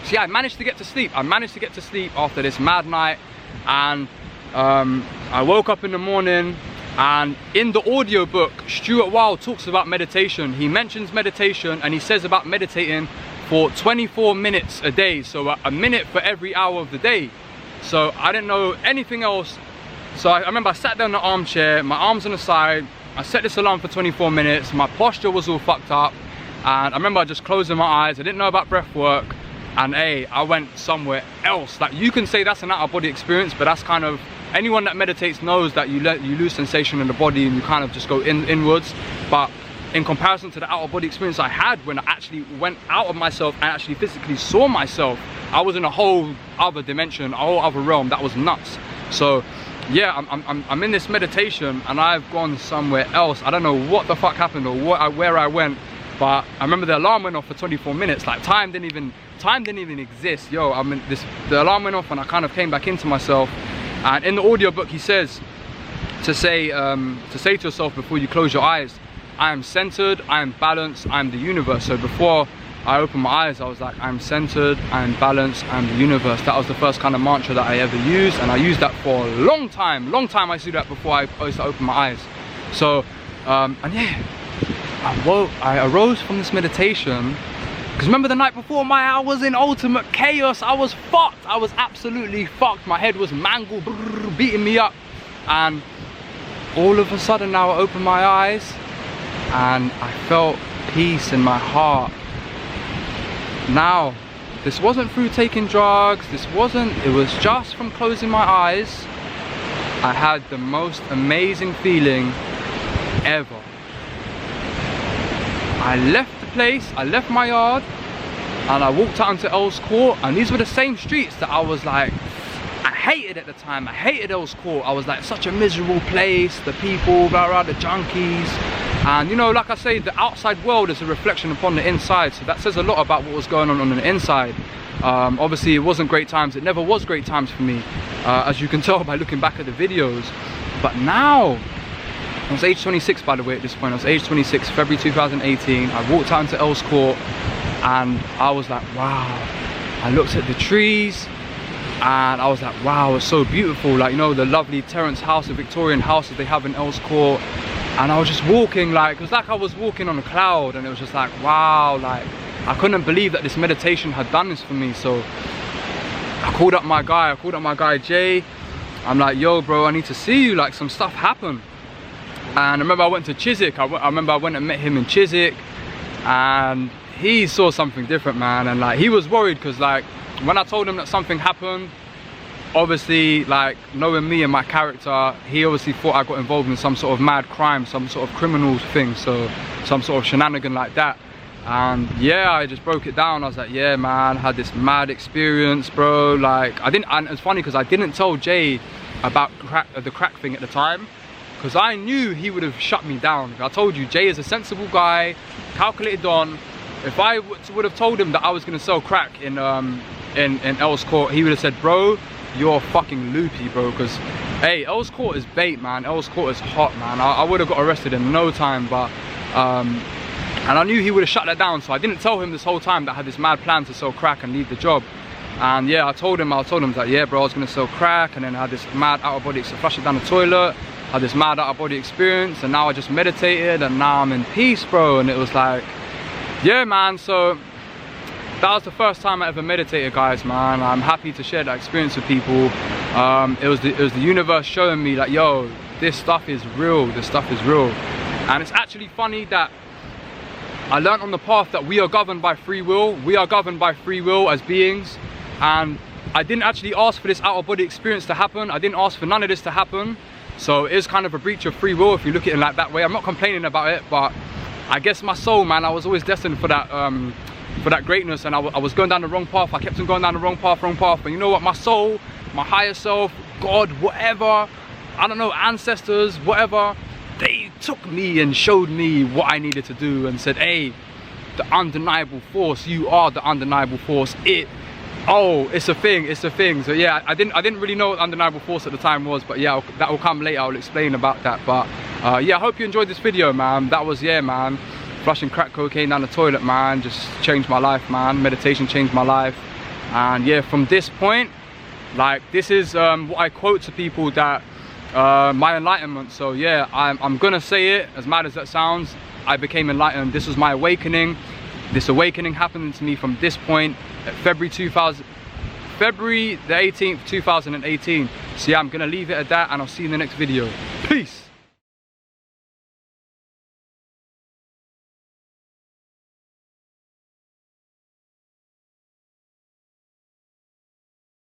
So yeah, I managed to get to sleep. I managed to get to sleep after this mad night, and I woke up in the morning, and in the audiobook, Stuart Wilde talks about meditation. He mentions meditation, and he says about meditating for 24 minutes a day, so a minute for every hour of the day. So I didn't know anything else. So I remember I sat down in the armchair, my arms on the side, I set this alarm for 24 minutes, my posture was all fucked up, and I remember just closing my eyes. I didn't know about breath work, and hey, I went somewhere else. Like, you can say that's an out-of-body experience, but that's kind of, anyone that meditates knows that you lose sensation in the body and you kind of just go inwards. But in comparison to the out-of-body experience I had when I actually went out of myself and actually physically saw myself, I was in a whole other dimension, a whole other realm. That was nuts. So yeah, I'm in this meditation and I've gone somewhere else. I don't know what the fuck happened or where I went, but I remember the alarm went off for 24 minutes. Like, time didn't even exist. Yo, the alarm went off and I kind of came back into myself. And in the audiobook he says to say to yourself before you close your eyes, I am centered, I am balanced, I am the universe. So before I opened my eyes, I was like, I'm centered, I'm balanced, I'm the universe. That was the first kind of mantra that I ever used, and I used that for a long time. I used to do that before I used to open my eyes. So and yeah, I arose from this meditation, because remember the night before, I was in ultimate chaos. I was fucked. I was absolutely fucked. My head was mangled, beating me up. And all of a sudden now I opened my eyes and I felt peace in my heart. Now, this wasn't through taking drugs. It was just from closing my eyes. I had the most amazing feeling ever. I left the place, I left my yard, and I walked out into Earls Court, and these were the same streets that I was like, I hated at the time. I hated Earls Court. I was like, such a miserable place, the people, blah, blah, the junkies. And you know, like I say, the outside world is a reflection upon the inside, so that says a lot about what was going on the inside. Obviously it wasn't great times. It never was great times for me, as you can tell by looking back at the videos. But now, I was age 26 by the way at this point. I was age 26, February 2018. I walked out into Earls Court and I was like, wow. I looked at the trees and I was like, wow, it's so beautiful. Like, you know, the lovely Terrace House, the Victorian houses they have in Earls Court. And I was just walking, like, it was like I was walking on a cloud, and it was just like, wow, like, I couldn't believe that this meditation had done this for me. So I called up my guy Jay. I'm like, yo bro, I need to see you, like, some stuff happened. And I remember I went to Chiswick. I remember I went and met him in Chiswick, and he saw something different, man. And like, he was worried because, like, when I told him that something happened, obviously, like, knowing me and my character, he obviously thought I got involved in some sort of mad crime, some sort of criminal thing, so some sort of shenanigan like that. And yeah, I just broke it down. I was like, yeah man, I had this mad experience, bro. Like, and it's funny because I didn't tell Jay about the crack thing at the time, because I knew he would have shut me down. I told you, Jay is a sensible guy, calculated on. If I would have told him that I was going to sell crack in Earls Court, he would have said, bro, you're fucking loopy, bro. Because hey, Earls Court is bait, man. Earls Court is hot, man. I would have got arrested in no time. But and I knew he would have shut that down, so I didn't tell him this whole time that I had this mad plan to sell crack and leave the job. And yeah, I told him that, yeah bro, I was going to sell crack, and then I had this mad out-of-body, flush it down the toilet, had this mad out-of-body experience, and now I just meditated, and now I'm in peace, bro. And it was like, yeah man, so that was the first time I ever meditated, guys, man. I'm happy to share that experience with people. It was the universe showing me, like, yo, this stuff is real, this stuff is real. And it's actually funny that I learned on the path that we are governed by free will. We are governed by free will as beings. And I didn't actually ask for this out-of-body experience to happen. I didn't ask for none of this to happen. So it is kind of a breach of free will if you look at it like that way. I'm not complaining about it, but I guess my soul, man, I was always destined for that greatness, and I was going down the wrong path. I kept on going down the wrong path. But you know what? My soul, my higher self, God, whatever, I don't know, ancestors, whatever, they took me and showed me what I needed to do and said, hey, the undeniable force, you are the undeniable force. It's a thing. So yeah, I didn't really know what undeniable force at the time was, but yeah, that will come later. I'll explain about that. But yeah, I hope you enjoyed this video, man. That was, yeah man, flushing crack cocaine down the toilet, man, just changed my life, man. Meditation changed my life. And yeah, from this point, like, this is what I quote to people, that my enlightenment. So yeah, I'm gonna say it, as mad as that sounds. I became enlightened. This was my awakening. This awakening happened to me from this point at February the 18th, 2018. So yeah, I'm gonna leave it at that, and I'll see you in the next video. Peace.